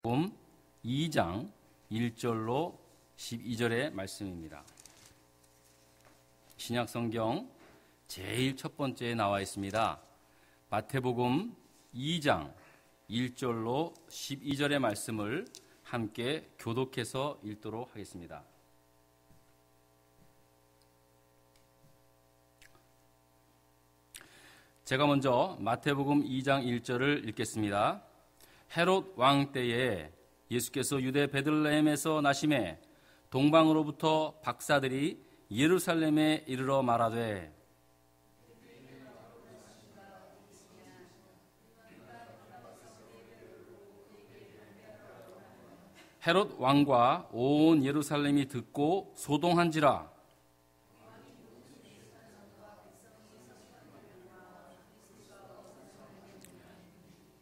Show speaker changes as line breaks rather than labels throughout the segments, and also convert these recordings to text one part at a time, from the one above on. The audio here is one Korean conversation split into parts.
마태복음 2장 1절로 12절의 말씀입니다. 신약성경 제일 첫 번째에 나와 있습니다. 마태복음 2장 1절로 12절의 말씀을 함께 교독해서 읽도록 하겠습니다. 제가 먼저 마태복음 2장 1절을 읽겠습니다. 헤롯 왕 때에 예수께서 유대 베들레헴에서 나심에 동방으로부터 박사들이 예루살렘에 이르러 말하되 헤롯 왕과 온 예루살렘이 듣고 소동한지라.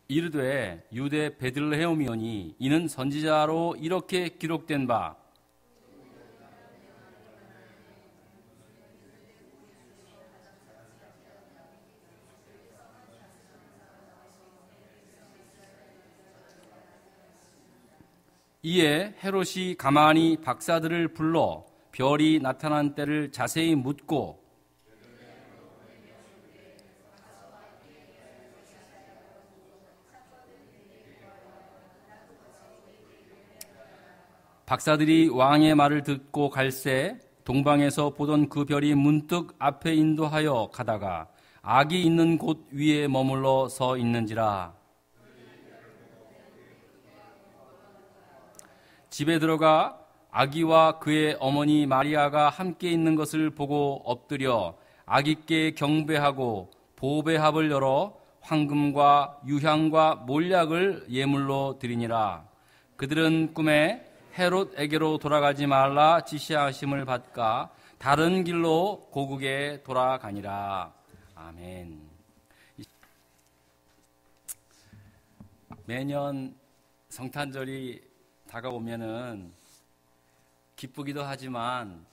이르되 유대 베들레헴이오니 이는 선지자로 이렇게 기록된 바 이에 헤롯이 가만히 박사들을 불러 별이 나타난 때를 자세히 묻고 박사들이 왕의 말을 듣고 갈새 동방에서 보던 그 별이 문득 앞에 인도하여 가다가 악이 있는 곳 위에 머물러 서 있는지라. 집에 들어가 아기와 그의 어머니 마리아가 함께 있는 것을 보고 엎드려 아기께 경배하고 보배합을 열어 황금과 유향과 몰약을 예물로 드리니라. 그들은 꿈에 헤롯에게로 돌아가지 말라 지시하심을 받가 다른 길로 고국에 돌아가니라. 아멘. 매년 성탄절이 다가오면은 기쁘기도 하지만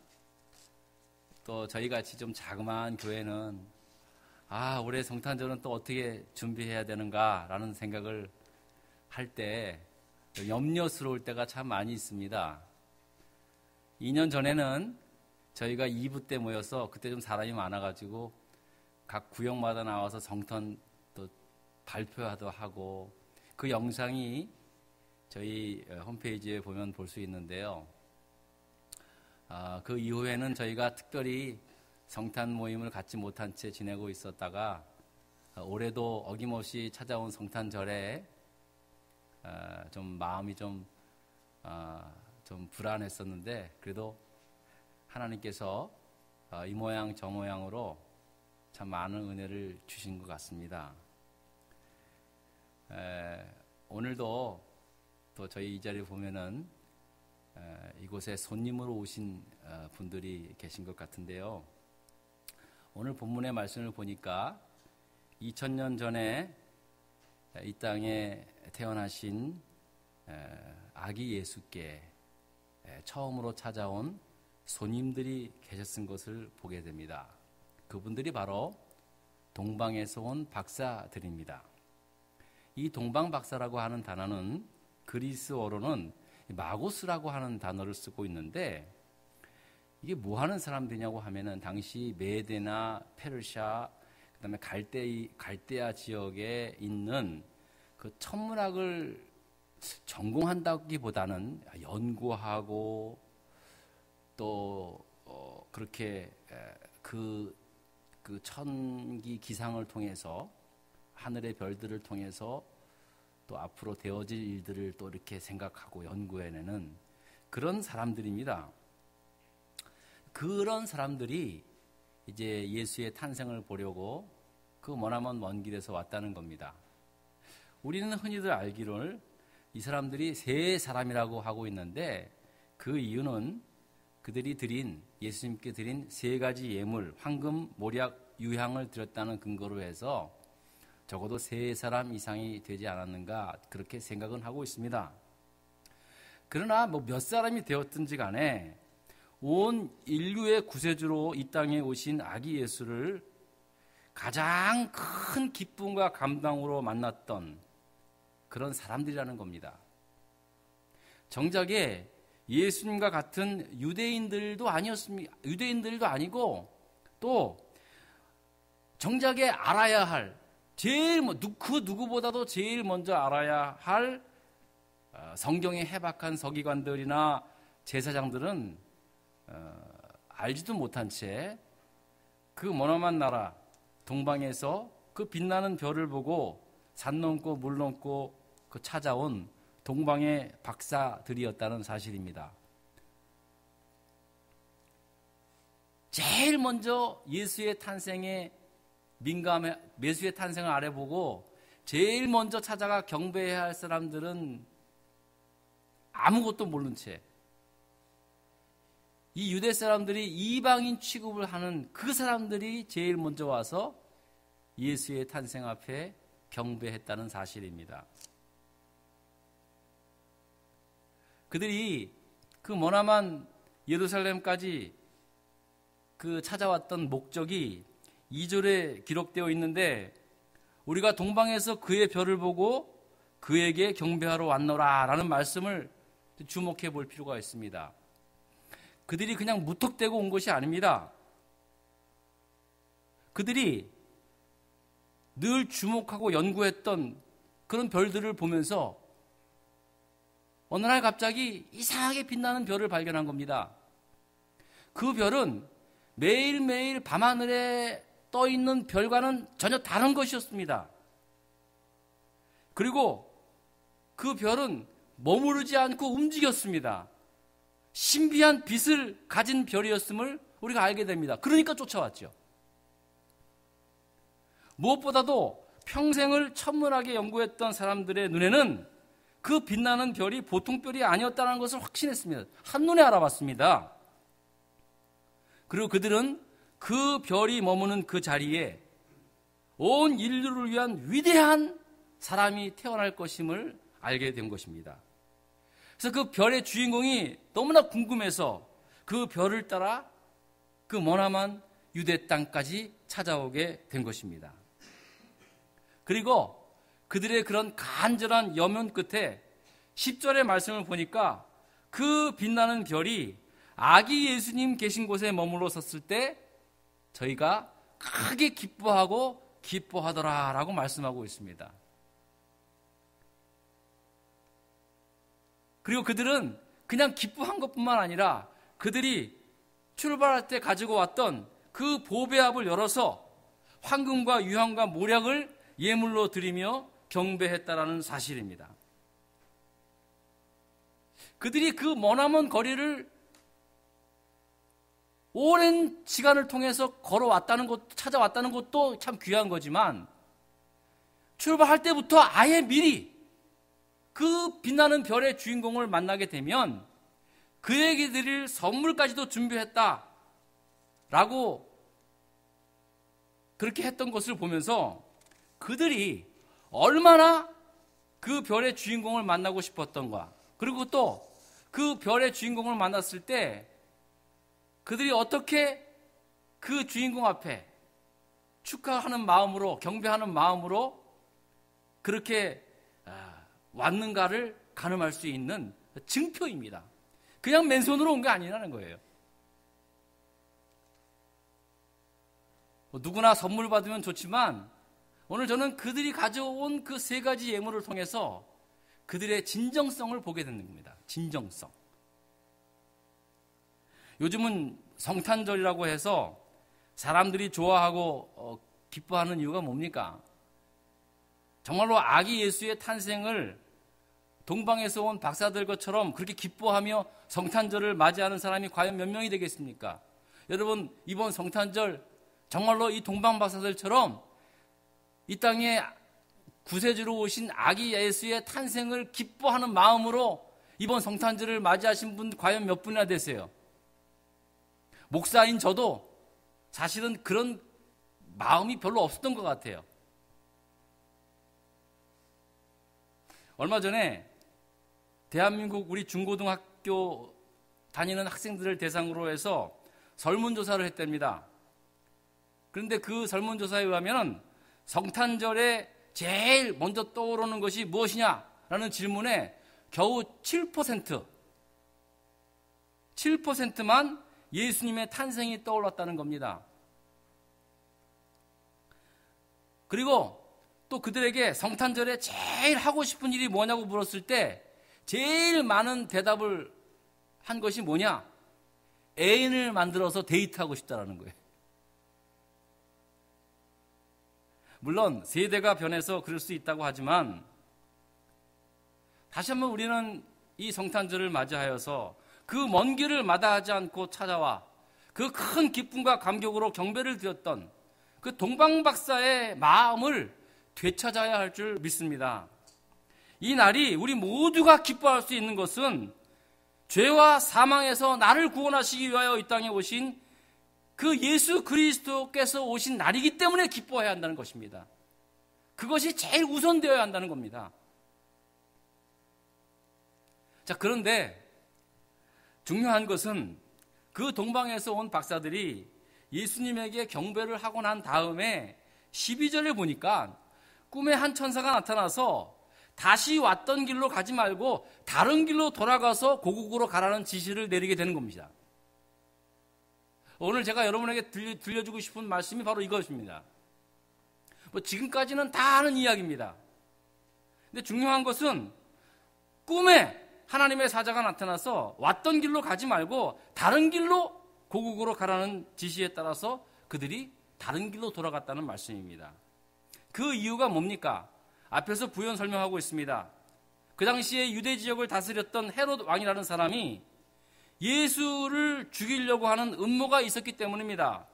또 저희같이 좀 자그마한 교회는 올해 성탄절은 또 어떻게 준비해야 되는가라는 생각을 할 때 염려스러울 때가 참 많이 있습니다. 2년 전에는 저희가 2부 때 모여서 그때 좀 사람이 많아가지고 각 구역마다 나와서 성탄 또 발표도 하고 그 영상이 저희 홈페이지에 보면 볼 수 있는데요. 그 이후에는 저희가 특별히 성탄 모임을 갖지 못한 채 지내고 있었다가 올해도 어김없이 찾아온 성탄절에 좀 마음이 좀 불안했었는데 그래도 하나님께서 이 모양 저 모양으로 참 많은 은혜를 주신 것 같습니다. 오늘도 또 저희 이 자리에 보면은 이곳에 손님으로 오신 분들이 계신 것 같은데요. 오늘 본문의 말씀을 보니까 2000년 전에 이 땅에 태어나신 아기 예수께 처음으로 찾아온 손님들이 계셨은 것을 보게 됩니다. 그분들이 바로 동방에서 온 박사들입니다. 이 동방 박사라고 하는 단어는 그리스어로는 마고스라고 하는 단어를 쓰고 있는데 이게 뭐 하는 사람들이냐고 하면은 당시 메데나 페르시아 그다음에 갈대아 지역에 있는 그 천문학을 전공한다기보다는 연구하고 또 그렇게 그 천기 기상을 통해서 하늘의 별들을 통해서 또 앞으로 되어질 일들을 또 이렇게 생각하고 연구해내는 그런 사람들입니다. 그런 사람들이 이제 예수의 탄생을 보려고 그 머나먼 먼 길에서 왔다는 겁니다. 우리는 흔히들 알기를 이 사람들이 세 사람이라고 하고 있는데 그 이유는 그들이 예수님께 드린 세 가지 예물, 황금, 몰약, 유향을 드렸다는 근거로 해서 적어도 세 사람 이상이 되지 않았는가 그렇게 생각은 하고 있습니다. 그러나 몇 사람이 되었든지 간에 온 인류의 구세주로 이 땅에 오신 아기 예수를 가장 큰 기쁨과 감당으로 만났던 그런 사람들이라는 겁니다. 정작에 예수님과 같은 유대인들도 아니었습니다. 유대인들도 아니고 또 정작에 알아야 할 그 누구보다도 제일 먼저 알아야 할 성경에 해박한 서기관들이나 제사장들은 알지도 못한 채 그 머나먼 나라 동방에서 그 빛나는 별을 보고 산 넘고 물 넘고 그 찾아온 동방의 박사들이었다는 사실입니다. 제일 먼저 예수의 탄생에 예수의 탄생을 알아보고 제일 먼저 찾아가 경배해야 할 사람들은 아무것도 모른 채 이 유대 사람들이 이방인 취급을 하는 그 사람들이 제일 먼저 와서 예수의 탄생 앞에 경배했다는 사실입니다. 그들이 그 머나먼 예루살렘까지 찾아왔던 목적이 2절에 기록되어 있는데 우리가 동방에서 그의 별을 보고 그에게 경배하러 왔노라 라는 말씀을 주목해 볼 필요가 있습니다. 그들이 그냥 무턱대고 온 것이 아닙니다. 그들이 늘 주목하고 연구했던 그런 별들을 보면서 어느 날 갑자기 이상하게 빛나는 별을 발견한 겁니다. 그 별은 매일매일 밤하늘에 떠 있는 별과는 전혀 다른 것이었습니다. 그리고 그 별은 머무르지 않고 움직였습니다. 신비한 빛을 가진 별이었음을 우리가 알게 됩니다. 그러니까 쫓아왔죠. 무엇보다도 평생을 천문학에 연구했던 사람들의 눈에는 그 빛나는 별이 보통 별이 아니었다는 것을 확신했습니다. 한눈에 알아봤습니다. 그리고 그들은 그 별이 머무는 그 자리에 온 인류를 위한 위대한 사람이 태어날 것임을 알게 된 것입니다. 그래서 그 별의 주인공이 너무나 궁금해서 그 별을 따라 그 머나먼 유대 땅까지 찾아오게 된 것입니다. 그리고 그들의 그런 간절한 염원 끝에 10절의 말씀을 보니까 그 빛나는 별이 아기 예수님 계신 곳에 머물러 섰을 때 저희가 크게 기뻐하고 기뻐하더라라고 말씀하고 있습니다. 그리고 그들은 그냥 기뻐한 것뿐만 아니라 그들이 출발할 때 가지고 왔던 그 보배압을 열어서 황금과 유황과 모략을 예물로 드리며 경배했다라는 사실입니다. 그들이 그 머나먼 거리를 오랜 시간을 통해서 걸어왔다는 것, 찾아왔다는 것도 참 귀한 거지만 출발할 때부터 아예 미리 그 빛나는 별의 주인공을 만나게 되면 그에게 드릴 선물까지도 준비했다라고 그렇게 했던 것을 보면서 그들이 얼마나 그 별의 주인공을 만나고 싶었던가, 그리고 또 그 별의 주인공을 만났을 때 그들이 어떻게 그 주인공 앞에 축하하는 마음으로, 경배하는 마음으로 그렇게 왔는가를 가늠할 수 있는 증표입니다. 그냥 맨손으로 온 게 아니라는 거예요. 누구나 선물 받으면 좋지만 오늘 저는 그들이 가져온 그 세 가지 예물을 통해서 그들의 진정성을 보게 되는 겁니다. 진정성. 요즘은 성탄절이라고 해서 사람들이 좋아하고 기뻐하는 이유가 뭡니까? 정말로 아기 예수의 탄생을 동방에서 온 박사들 것처럼 그렇게 기뻐하며 성탄절을 맞이하는 사람이 과연 몇 명이 되겠습니까? 여러분, 이번 성탄절 정말로 이 동방 박사들처럼 이 땅에 구세주로 오신 아기 예수의 탄생을 기뻐하는 마음으로 이번 성탄절을 맞이하신 분 과연 몇 분이나 되세요? 목사인 저도 사실은 그런 마음이 별로 없었던 것 같아요. 얼마 전에 대한민국 우리 중고등학교 다니는 학생들을 대상으로 해서 설문조사를 했답니다. 그런데 그 설문조사에 의하면 성탄절에 제일 먼저 떠오르는 것이 무엇이냐라는 질문에 겨우 7%만 예수님의 탄생이 떠올랐다는 겁니다. 그리고 또 그들에게 성탄절에 제일 하고 싶은 일이 뭐냐고 물었을 때 제일 많은 대답을 한 것이 뭐냐? 애인을 만들어서 데이트하고 싶다라는 거예요. 물론 세대가 변해서 그럴 수 있다고 하지만 다시 한번 우리는 이 성탄절을 맞이하여서 그 먼 길을 마다하지 않고 찾아와 그 큰 기쁨과 감격으로 경배를 드렸던 그 동방박사의 마음을 되찾아야 할 줄 믿습니다. 이 날이 우리 모두가 기뻐할 수 있는 것은 죄와 사망에서 나를 구원하시기 위하여 이 땅에 오신 그 예수 그리스도께서 오신 날이기 때문에 기뻐해야 한다는 것입니다. 그것이 제일 우선되어야 한다는 겁니다. 자, 그런데 중요한 것은 그 동방에서 온 박사들이 예수님에게 경배를 하고 난 다음에 12절에 보니까 꿈에 한 천사가 나타나서 다시 왔던 길로 가지 말고 다른 길로 돌아가서 고국으로 가라는 지시를 내리게 되는 겁니다. 오늘 제가 여러분에게 들려주고 싶은 말씀이 바로 이것입니다. 지금까지는 다 아는 이야기입니다. 근데 중요한 것은 꿈에 하나님의 사자가 나타나서 왔던 길로 가지 말고 다른 길로 고국으로 가라는 지시에 따라서 그들이 다른 길로 돌아갔다는 말씀입니다. 그 이유가 뭡니까? 앞에서 부연 설명하고 있습니다. 그 당시에 유대 지역을 다스렸던 헤롯 왕이라는 사람이 예수를 죽이려고 하는 음모가 있었기 때문입니다.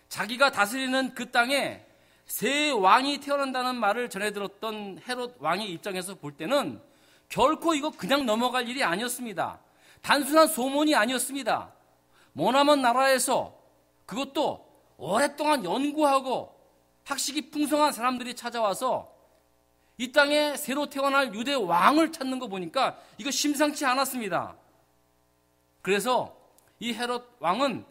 자기가 다스리는 그 땅에 새 왕이 태어난다는 말을 전해 들었던 헤롯 왕의 입장에서 볼 때는 결코 이거 그냥 넘어갈 일이 아니었습니다. 단순한 소문이 아니었습니다. 머나먼 나라에서 그것도 오랫동안 연구하고 학식이 풍성한 사람들이 찾아와서 이 땅에 새로 태어날 유대 왕을 찾는 거 보니까 이거 심상치 않았습니다. 그래서 이 헤롯 왕은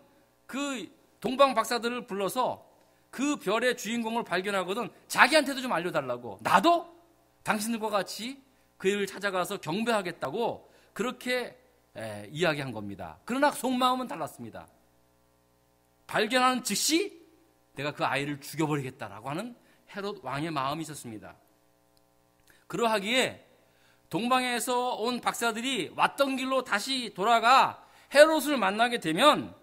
그 동방 박사들을 불러서 그 별의 주인공을 발견하거든 자기한테도 좀 알려달라고, 나도 당신들과 같이 그 일을 찾아가서 경배하겠다고 그렇게 이야기한 겁니다. 그러나 속마음은 달랐습니다. 발견하는 즉시 내가 그 아이를 죽여버리겠다라고 하는 헤롯 왕의 마음이 있었습니다. 그러하기에 동방에서 온 박사들이 왔던 길로 다시 돌아가 헤롯을 만나게 되면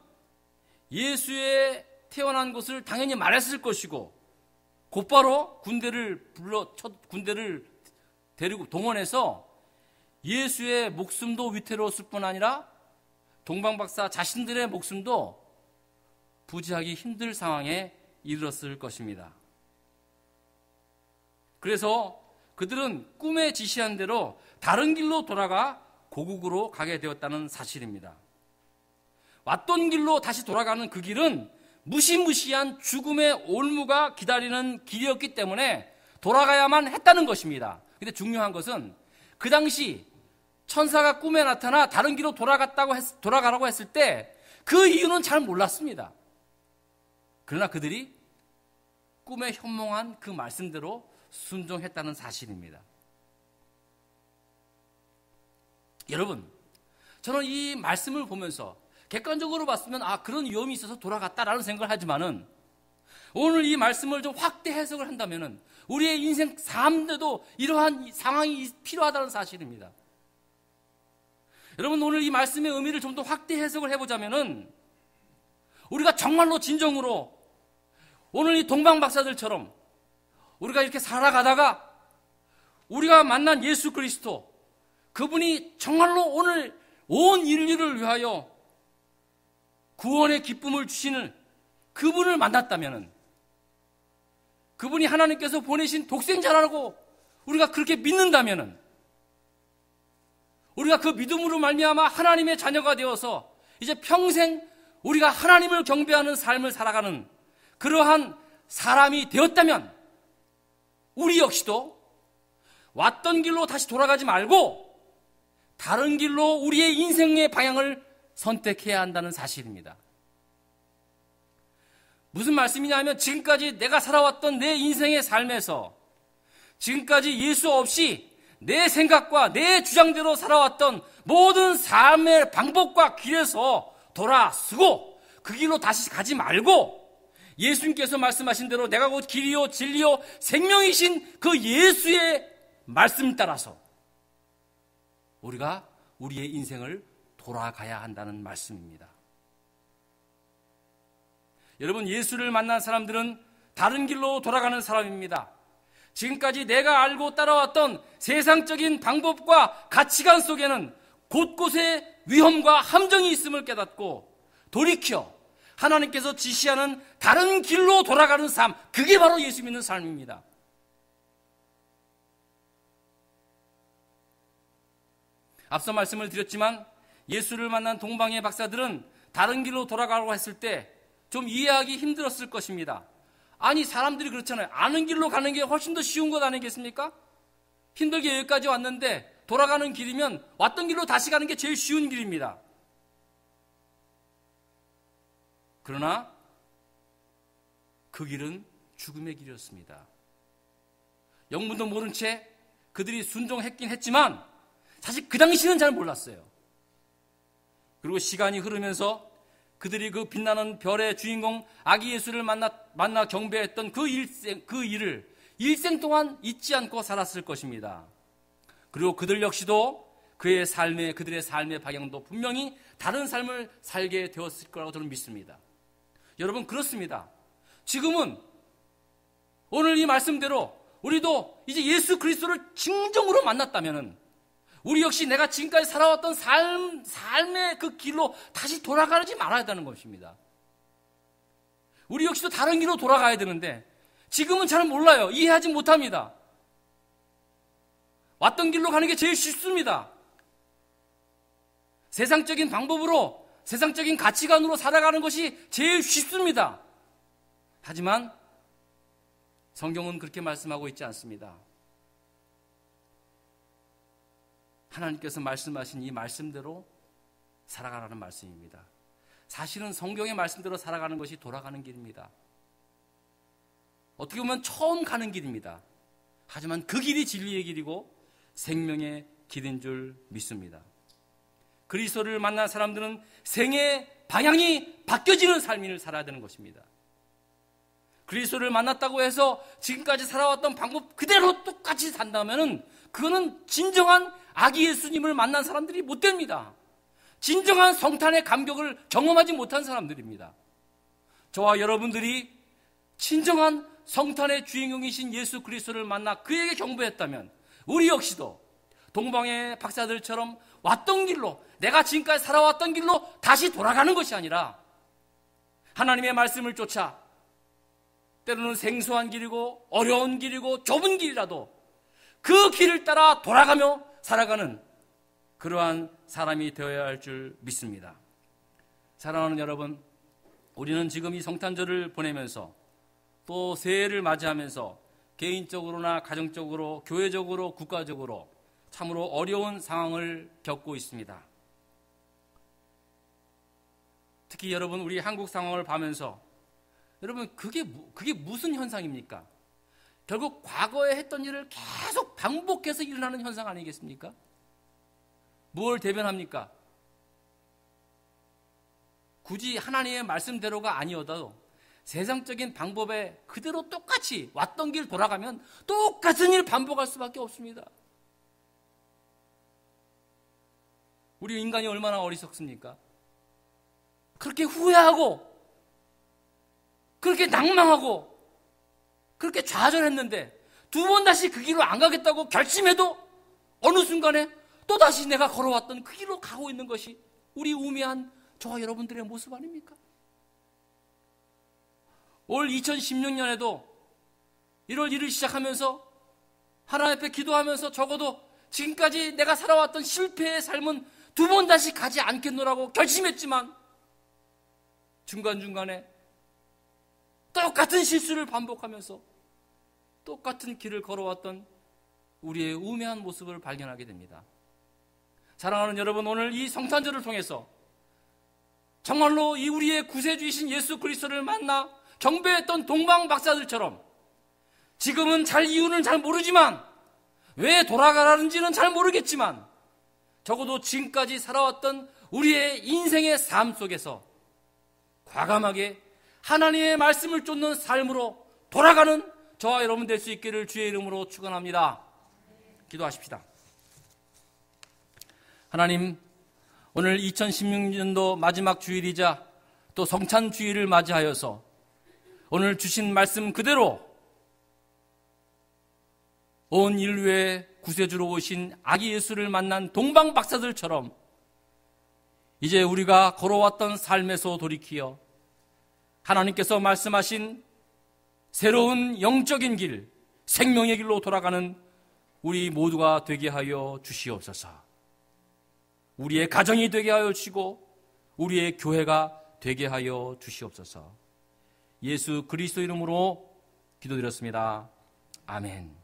예수의 태어난 것을 당연히 말했을 것이고 곧바로 군대를 데리고 동원해서 예수의 목숨도 위태로웠을 뿐 아니라 동방박사 자신들의 목숨도 부지하기 힘들 상황에 이르렀을 것입니다. 그래서 그들은 꿈에 지시한 대로 다른 길로 돌아가 고국으로 가게 되었다는 사실입니다. 왔던 길로 다시 돌아가는 그 길은 무시무시한 죽음의 올무가 기다리는 길이었기 때문에 돌아가야만 했다는 것입니다. 근데 중요한 것은 그 당시 천사가 꿈에 나타나 다른 길로 돌아가라고 했을 때 그 이유는 잘 몰랐습니다. 그러나 그들이 꿈에 현몽한 그 말씀대로 순종했다는 사실입니다. 여러분, 저는 이 말씀을 보면서 객관적으로 봤으면 그런 위험이 있어서 돌아갔다라는 생각을 하지만은 오늘 이 말씀을 좀 확대 해석을 한다면은 우리의 인생 삶에도 이러한 상황이 필요하다는 사실입니다. 여러분, 오늘 이 말씀의 의미를 좀 더 확대 해석을 해보자면은 우리가 정말로 진정으로 오늘 이 동방 박사들처럼 우리가 이렇게 살아가다가 우리가 만난 예수 그리스도, 그분이 정말로 오늘 온 인류를 위하여 구원의 기쁨을 주시는 그분을 만났다면은, 그분이 하나님께서 보내신 독생자라고 우리가 그렇게 믿는다면은, 우리가 그 믿음으로 말미암아 하나님의 자녀가 되어서 이제 평생 우리가 하나님을 경배하는 삶을 살아가는 그러한 사람이 되었다면, 우리 역시도 왔던 길로 다시 돌아가지 말고 다른 길로 우리의 인생의 방향을 선택해야 한다는 사실입니다. 무슨 말씀이냐면, 지금까지 내가 살아왔던 내 인생의 삶에서 지금까지 예수 없이 내 생각과 내 주장대로 살아왔던 모든 삶의 방법과 길에서 돌아서고 그 길로 다시 가지 말고 예수님께서 말씀하신 대로 내가 곧 길이요 진리요 생명이신 그 예수의 말씀 따라서 우리가 우리의 인생을 돌아가야 한다는 말씀입니다. 여러분, 예수를 만난 사람들은 다른 길로 돌아가는 사람입니다. 지금까지 내가 알고 따라왔던 세상적인 방법과 가치관 속에는 곳곳에 위험과 함정이 있음을 깨닫고 돌이켜 하나님께서 지시하는 다른 길로 돌아가는 삶, 그게 바로 예수 믿는 삶입니다. 앞서 말씀을 드렸지만 예수를 만난 동방의 박사들은 다른 길로 돌아가라고 했을 때 좀 이해하기 힘들었을 것입니다. 아니, 사람들이 그렇잖아요. 아는 길로 가는 게 훨씬 더 쉬운 것 아니겠습니까? 힘들게 여기까지 왔는데 돌아가는 길이면 왔던 길로 다시 가는 게 제일 쉬운 길입니다. 그러나 그 길은 죽음의 길이었습니다. 영문도 모른 채 그들이 순종했긴 했지만 사실 그 당시는 잘 몰랐어요. 그리고 시간이 흐르면서 그들이 그 빛나는 별의 주인공 아기 예수를 만나 경배했던 그 일을 일생 동안 잊지 않고 살았을 것입니다. 그리고 그들 역시도 그들의 삶의 방향도 분명히 다른 삶을 살게 되었을 거라고 저는 믿습니다. 여러분, 그렇습니다. 지금은 오늘 이 말씀대로 우리도 이제 예수 그리스도를 진정으로 만났다면은 우리 역시 내가 지금까지 살아왔던 삶의 그 길로 다시 돌아가지 말아야 한다는 것입니다. 우리 역시도 다른 길로 돌아가야 되는데 지금은 잘 몰라요. 이해하지 못합니다. 왔던 길로 가는 게 제일 쉽습니다. 세상적인 방법으로, 세상적인 가치관으로 살아가는 것이 제일 쉽습니다. 하지만 성경은 그렇게 말씀하고 있지 않습니다. 하나님께서 말씀하신 이 말씀대로 살아가라는 말씀입니다. 사실은 성경의 말씀대로 살아가는 것이 돌아가는 길입니다. 어떻게 보면 처음 가는 길입니다. 하지만 그 길이 진리의 길이고 생명의 길인 줄 믿습니다. 그리스도를 만난 사람들은 생의 방향이 바뀌어지는 삶을 살아야 되는 것입니다. 그리스도를 만났다고 해서 지금까지 살아왔던 방법 그대로 똑같이 산다면 그거는 진정한 아기 예수님을 만난 사람들이 못 됩니다. 진정한 성탄의 감격을 경험하지 못한 사람들입니다. 저와 여러분들이 진정한 성탄의 주인공이신 예수 그리스도를 만나 그에게 경배했다면 우리 역시도 동방의 박사들처럼 왔던 길로, 내가 지금까지 살아왔던 길로 다시 돌아가는 것이 아니라 하나님의 말씀을 쫓아 때로는 생소한 길이고 어려운 길이고 좁은 길이라도 그 길을 따라 돌아가며 살아가는 그러한 사람이 되어야 할 줄 믿습니다. 사랑하는 여러분, 우리는 지금 이 성탄절을 보내면서 또 새해를 맞이하면서 개인적으로나 가정적으로, 교회적으로, 국가적으로 참으로 어려운 상황을 겪고 있습니다. 특히 여러분, 우리 한국 상황을 보면서 여러분, 그게 무슨 현상입니까? 결국 과거에 했던 일을 계속 반복해서 일어나는 현상 아니겠습니까? 뭘 대변합니까? 굳이 하나님의 말씀대로가 아니어도 세상적인 방법에 그대로 똑같이 왔던 길 돌아가면 똑같은 일 반복할 수밖에 없습니다. 우리 인간이 얼마나 어리석습니까? 그렇게 후회하고 그렇게 낭망하고 그렇게 좌절했는데 두 번 다시 그 길로 안 가겠다고 결심해도 어느 순간에 또다시 내가 걸어왔던 그 길로 가고 있는 것이 우리 우매한 저와 여러분들의 모습 아닙니까? 올 2016년에도 1월 1일 시작하면서 하나님 앞에 기도하면서 적어도 지금까지 내가 살아왔던 실패의 삶은 두 번 다시 가지 않겠노라고 결심했지만 중간중간에 똑같은 실수를 반복하면서 똑같은 길을 걸어왔던 우리의 우매한 모습을 발견하게 됩니다. 사랑하는 여러분, 오늘 이 성탄절을 통해서 정말로 이 우리의 구세주이신 예수 그리스도를 만나 경배했던 동방 박사들처럼 지금은 이유는 잘 모르지만 왜 돌아가라는지는 잘 모르겠지만 적어도 지금까지 살아왔던 우리의 인생의 삶 속에서 과감하게 하나님의 말씀을 쫓는 삶으로 돌아가는 저와 여러분 될 수 있기를 주의 이름으로 축원합니다. 기도하십시다. 하나님, 오늘 2016년도 마지막 주일이자 또 성찬 주일을 맞이하여서 오늘 주신 말씀 그대로 온 인류의 구세주로 오신 아기 예수를 만난 동방 박사들처럼 이제 우리가 걸어왔던 삶에서 돌이키어 하나님께서 말씀하신 새로운 영적인 길, 생명의 길로 돌아가는 우리 모두가 되게 하여 주시옵소서. 우리의 가정이 되게 하여 주시고 우리의 교회가 되게 하여 주시옵소서. 예수 그리스도 이름으로 기도드렸습니다. 아멘.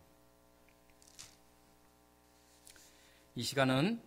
이 시간은